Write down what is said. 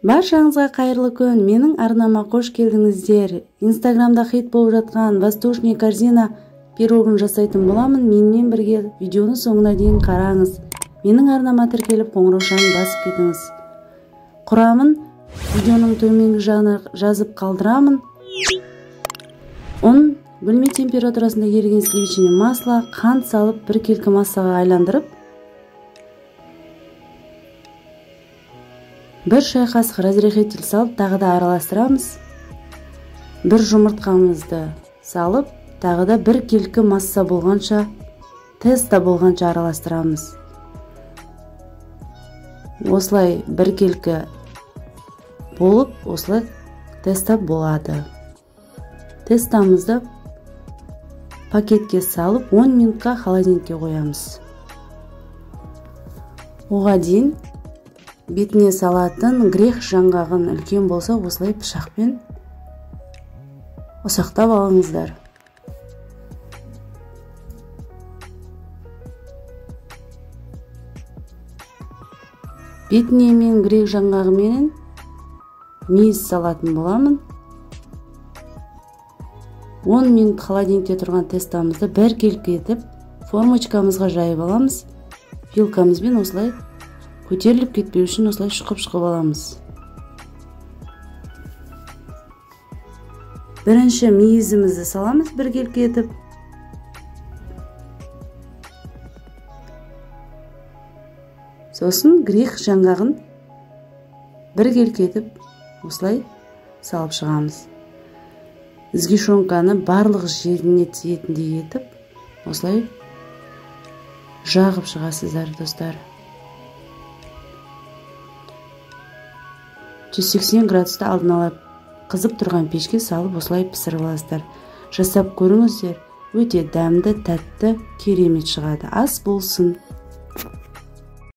Баршаңызға қайырлы күн. Менің арнама қош келдіңіздер. Инстаграмда хит болып жатқан восточный корзина пирогын жасайтын боламын. Менімен бірге видеоны соңына дейін қараңыз. Менің арнама тіркеліп қоңыраушаны басып кетіңіз. Құрамын видеоның төменгі жағына жазып қалдырамын. Ұн, бөлме температурасында еріген сливочное масло, қант салып бір келкі массаға айландырып, бір шай қасық разрыхитель салып, тағы да араластырамыз. Бір жұмыртқамызды салып, тағы да бір келкі масса болғанша, тесто болғанша араластырамыз. Осылай бір келкі болып, осылай тесто болады. Тестамызды пакетке салып 10 минутқа холодильникке қоямыз. Оған дейін бетіне салатын грех жаңғағын үлкен болса, осылай пышақпен ұсақтап алыңыздар. Бетіне мен грех жаңғағымен мейіз салатын боламын. 10 минут холодильникте тұрған тестамызды бір келкі етіп, формочкамызға жайып аламыз. Вилкамызбен осылай көтеріліп кетпеу үшін осылай шұқып аламыз. Бірінші мейізімізді саламыз бір келкі етіп. Сосын грех жаңғағын бір келкі етіп осылай салып шығамыз. Сгущенканы барлық жеріне тиетіндей етіп, осылай жағып шығасыздар, достар. 180 градуста алдын ала қызып тұрған пешке салып, осылай пісіріп аласыздар. Жасап көріңіздер, өте дәмді, тәтті, керемет шығады. Ас болсын.